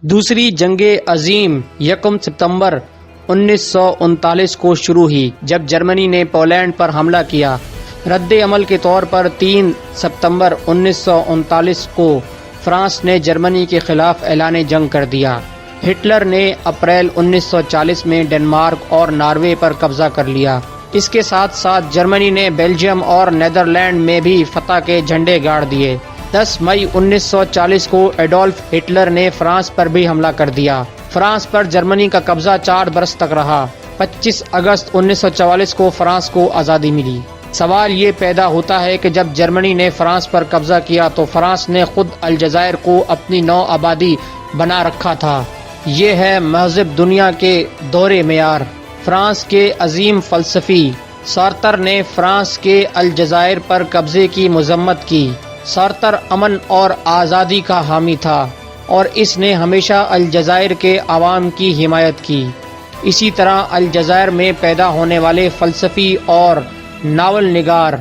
دوسری جنگ عظیم 1 ستمبر 1939 کو شروع ہوئی جب جرمنی نے پولینڈ پر حملہ کیا۔ رد عمل کے طور پر 3 ستمبر 1939 کو فرانس نے جرمنی کے خلاف اعلان جنگ کر دیا۔ ہٹلر نے اپریل 1940 میں ڈنمارک اور ناروے پر قبضہ کر لیا۔ اس کے ساتھ ساتھ جرمنی نے بیلجیم اور نیدرلینڈ میں بھی فتح کے جھنڈے گاڑ دیے۔ 10 مئی 1940 کو ایڈولف ہٹلر نے فرانس پر بھی حملہ کر دیا۔ فرانس پر جرمنی کا قبضہ 4 برس تک رہا۔ 25 اگست 1944 کو فرانس کو آزادی ملی۔ سوال یہ پیدا ہوتا ہے کہ جب جرمنی نے فرانس پر قبضہ کیا تو فرانس نے خود الجزائر کو اپنی نو آبادی بنا رکھا تھا۔ یہ ہے مہذب دنیا کے دور معیار۔ فرانس کے عظیم فلسفی سارتر نے فرانس کے الجزائر پر قبضے کی مذمت کی۔ سارتر امن اور آزادی کا حامی تھا اور اس نے ہمیشہ الجزائر کے عوام کی حمایت کی۔ اسی طرح الجزائر میں پیدا ہونے والے فلسفی اور ناول نگار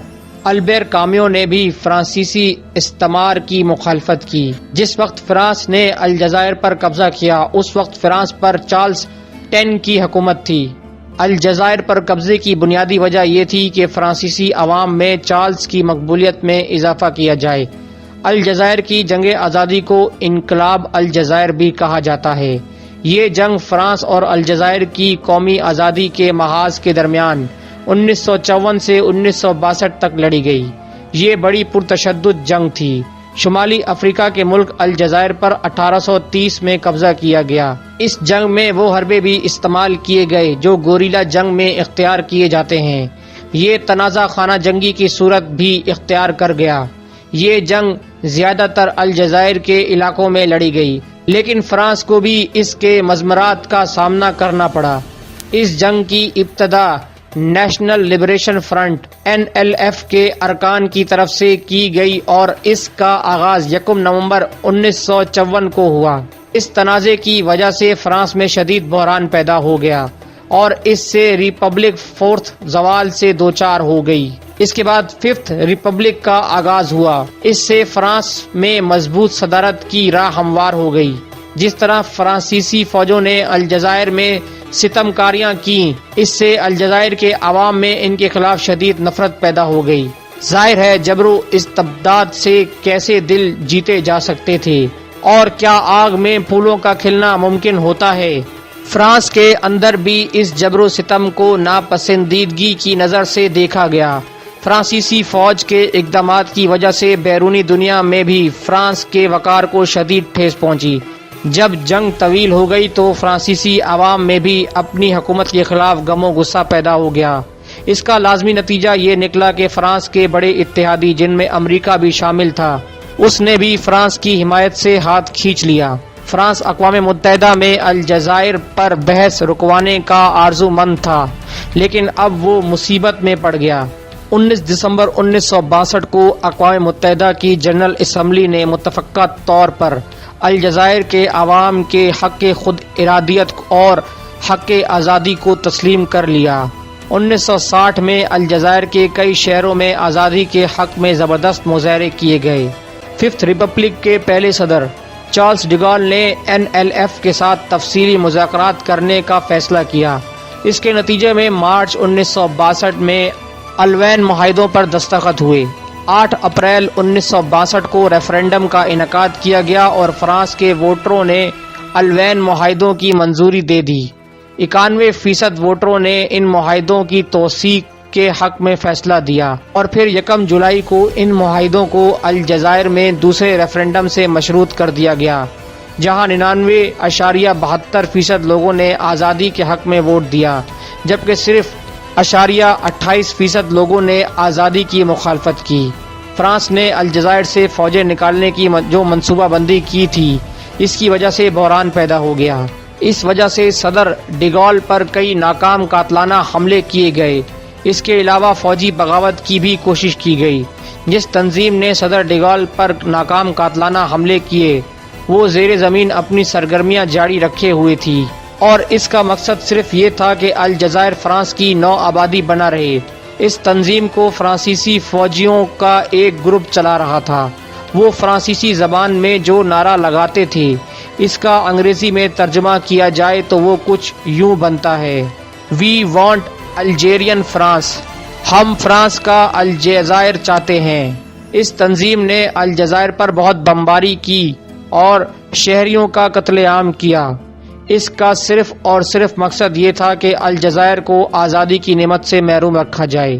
البیر کامیو نے بھی فرانسیسی استعمار کی مخالفت کی۔ جس وقت فرانس نے الجزائر پر قبضہ کیا اس وقت فرانس پر چارلس ٹین کی حکومت تھی۔ الجزائر پر قبضے کی بنیادی وجہ یہ تھی کہ فرانسیسی عوام میں چارلس کی مقبولیت میں اضافہ کیا جائے۔ الجزائر کی جنگ آزادی کو انقلاب الجزائر بھی کہا جاتا ہے۔ یہ جنگ فرانس اور الجزائر کی قومی آزادی کے محاذ کے درمیان 1954 سے 1962 تک لڑی گئی۔ یہ بڑی پرتشدد جنگ تھی۔ شمالی افریقہ کے ملک الجزائر پر 1830 میں قبضہ کیا گیا۔ اس جنگ میں وہ حربے بھی استعمال کیے گئے جو گوریلا جنگ میں اختیار کیے جاتے ہیں۔ یہ تنازع خانہ جنگی کی صورت بھی اختیار کر گیا۔ یہ جنگ زیادہ تر الجزائر کے علاقوں میں لڑی گئی لیکن فرانس کو بھی اس کے مضمرات کا سامنا کرنا پڑا۔ اس جنگ کی ابتدا نیشنل لبریشن فرنٹ NLF کے ارکان کی طرف سے کی گئی اور اس کا آغاز 1 نومبر 1954 کو ہوا۔ اس تنازع کی وجہ سے فرانس میں شدید بحران پیدا ہو گیا اور اس سے ریپبلک فورتھ زوال سے دوچار ہو گئی۔ اس کے بعد ففتھ ریپبلک کا آغاز ہوا۔ اس سے فرانس میں مضبوط صدارت کی راہ ہموار ہو گئی۔ جس طرح فرانسیسی فوجوں نے الجزائر میں ستم کاریاں کیں اس سے الجزائر کے عوام میں ان کے خلاف شدید نفرت پیدا ہو گئی۔ ظاہر ہے جبر و استبداد سے کیسے دل جیتے جا سکتے تھے اور کیا آگ میں پھولوں کا کھلنا ممکن ہوتا ہے۔ فرانس کے اندر بھی اس جبر و ستم کو ناپسندیدگی کی نظر سے دیکھا گیا۔ فرانسیسی فوج کے اقدامات کی وجہ سے بیرونی دنیا میں بھی فرانس کے وقار کو شدید ٹھیس پہنچی۔ جب جنگ طویل ہو گئی تو فرانسیسی عوام میں بھی اپنی حکومت کے خلاف غم و غصہ پیدا ہو گیا۔ اس کا لازمی نتیجہ یہ نکلا کہ فرانس کے بڑے اتحادی جن میں امریکہ بھی شامل تھا اس نے بھی فرانس کی حمایت سے ہاتھ کھینچ لیا۔ فرانس اقوام متحدہ میں الجزائر پر بحث رکوانے کا آرزو مند تھا لیکن اب وہ مصیبت میں پڑ گیا۔ 19 دسمبر 1962 کو اقوام متحدہ کی جنرل اسمبلی نے متفقہ طور پر الجزائر کے عوام کے حق خود ارادیت اور حق آزادی کو تسلیم کر لیا۔ 1960 میں الجزائر کے کئی شہروں میں آزادی کے حق میں زبردست مظاہرے کیے گئے۔ ففتھ ریپبلک کے پہلے صدر چارلس ڈیگال نے NLF کے ساتھ تفصیلی مذاکرات کرنے کا فیصلہ کیا۔ اس کے نتیجے میں مارچ 1962 میں الوین معاہدوں پر دستخط ہوئے۔ 8 اپریل 1962 کو ریفرنڈم کا انعقاد کیا گیا اور فرانس کے ووٹروں نے الوین معاہدوں کی منظوری دے دی۔ 91% ووٹروں نے ان معاہدوں کی توثیق کے حق میں فیصلہ دیا اور پھر 1 جولائی کو ان معاہدوں کو الجزائر میں دوسرے ریفرنڈم سے مشروط کر دیا گیا جہاں 99.72% لوگوں نے آزادی کے حق میں ووٹ دیا جبکہ صرف 28% لوگوں نے آزادی کی مخالفت کی۔ فرانس نے الجزائر سے فوجیں نکالنے کی جو منصوبہ بندی کی تھی اس کی وجہ سے بحران پیدا ہو گیا۔ اس وجہ سے صدر ڈیگال پر کئی ناکام قاتلانہ حملے کیے گئے۔ اس کے علاوہ فوجی بغاوت کی بھی کوشش کی گئی۔ جس تنظیم نے صدر ڈیگال پر ناکام قاتلانہ حملے کیے وہ زیر زمین اپنی سرگرمیاں جاری رکھے ہوئے تھی اور اس کا مقصد صرف یہ تھا کہ الجزائر فرانس کی نو آبادی بنا رہے۔ اس تنظیم کو فرانسیسی فوجیوں کا ایک گروپ چلا رہا تھا۔ وہ فرانسیسی زبان میں جو نعرہ لگاتے تھے اس کا انگریزی میں ترجمہ کیا جائے تو وہ کچھ یوں بنتا ہے: وی وانٹ الجیرین فرانس، ہم فرانس کا الجزائر چاہتے ہیں۔ اس تنظیم نے الجزائر پر بہت بمباری کی اور شہریوں کا قتل عام کیا۔ اس کا صرف اور صرف مقصد یہ تھا کہ الجزائر کو آزادی کی نعمت سے محروم رکھا جائے۔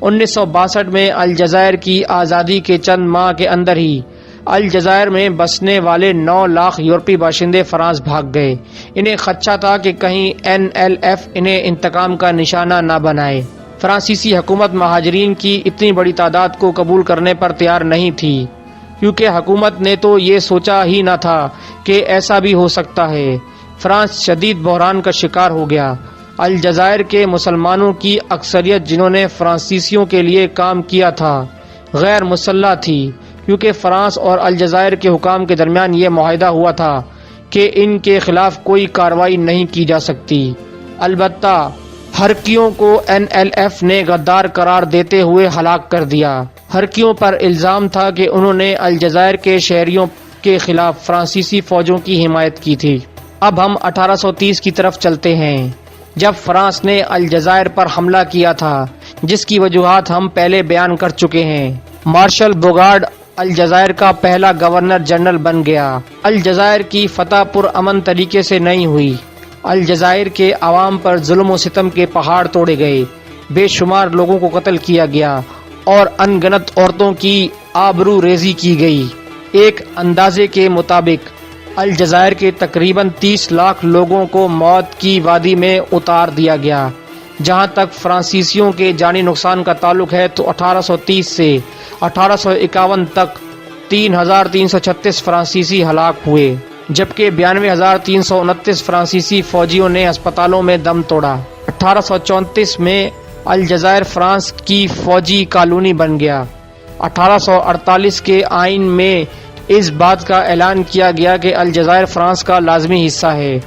1962 میں الجزائر کی آزادی کے چند ماہ کے اندر ہی الجزائر میں بسنے والے 9 لاکھ یورپی باشندے فرانس بھاگ گئے۔ انہیں خدشہ تھا کہ کہیں NLF انہیں انتقام کا نشانہ نہ بنائے۔ فرانسیسی حکومت مہاجرین کی اتنی بڑی تعداد کو قبول کرنے پر تیار نہیں تھی، کیونکہ حکومت نے تو یہ سوچا ہی نہ تھا کہ ایسا بھی ہو سکتا ہے۔ فرانس شدید بحران کا شکار ہو گیا۔ الجزائر کے مسلمانوں کی اکثریت جنہوں نے فرانسیسیوں کے لیے کام کیا تھا غیر مسلح تھی، کیونکہ فرانس اور الجزائر کے حکام کے درمیان یہ معاہدہ ہوا تھا کہ ان کے خلاف کوئی کارروائی نہیں کی جا سکتی۔ البتہ ہرکیوں کو NLF نے غدار قرار دیتے ہوئے ہلاک کر دیا۔ ہرکیوں پر الزام تھا کہ انہوں نے الجزائر کے شہریوں کے خلاف فرانسیسی فوجوں کی حمایت کی تھی۔ اب ہم 1830 کی طرف چلتے ہیں، جب فرانس نے الجزائر پر حملہ کیا تھا، جس کی وجوہات ہم پہلے بیان کر چکے ہیں۔ مارشل بوگارڈ الجزائر کا پہلا گورنر جنرل بن گیا۔ الجزائر کی فتح پرامن طریقے سے نہیں ہوئی۔ الجزائر کے عوام پر ظلم و ستم کے پہاڑ توڑے گئے، بے شمار لوگوں کو قتل کیا گیا اور ان گنت عورتوں کی آبرو ریزی کی گئی۔ ایک اندازے کے مطابق الجزائر کے تقریباً 30 لاکھ لوگوں کو موت کی وادی میں اتار دیا گیا۔ جہاں تک فرانسیسیوں کے جانی نقصان کا تعلق ہے تو 1830 سے 1851 تک 3336 فرانسیسی ہلاک ہوئے، جبکہ 92329 فرانسیسی فوجیوں نے ہسپتالوں میں دم توڑا۔ 1834 میں الجزائر فرانس کی فوجی کالونی بن گیا۔ 1848 کے آئین میں اس بات کا اعلان کیا گیا کہ الجزائر فرانس کا لازمی حصہ ہے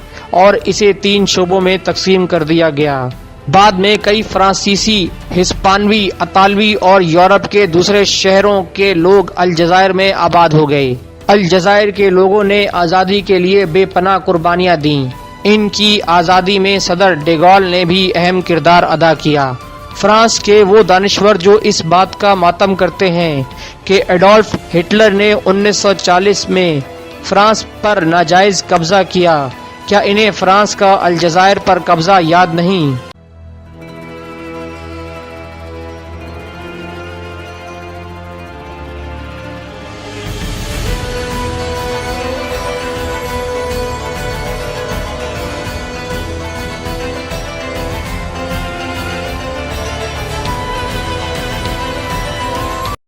اور اسے 3 شعبوں میں تقسیم کر دیا گیا۔ بعد میں کئی فرانسیسی، ہسپانوی، اطالوی اور یورپ کے دوسرے شہروں کے لوگ الجزائر میں آباد ہو گئے۔ الجزائر کے لوگوں نے آزادی کے لیے بے پناہ قربانیاں دیں۔ ان کی آزادی میں صدر ڈیگول نے بھی اہم کردار ادا کیا۔ فرانس کے وہ دانشور جو اس بات کا ماتم کرتے ہیں کہ ایڈولف ہٹلر نے 1940 میں فرانس پر ناجائز قبضہ کیا، کیا انہیں فرانس کا الجزائر پر قبضہ یاد نہیں؟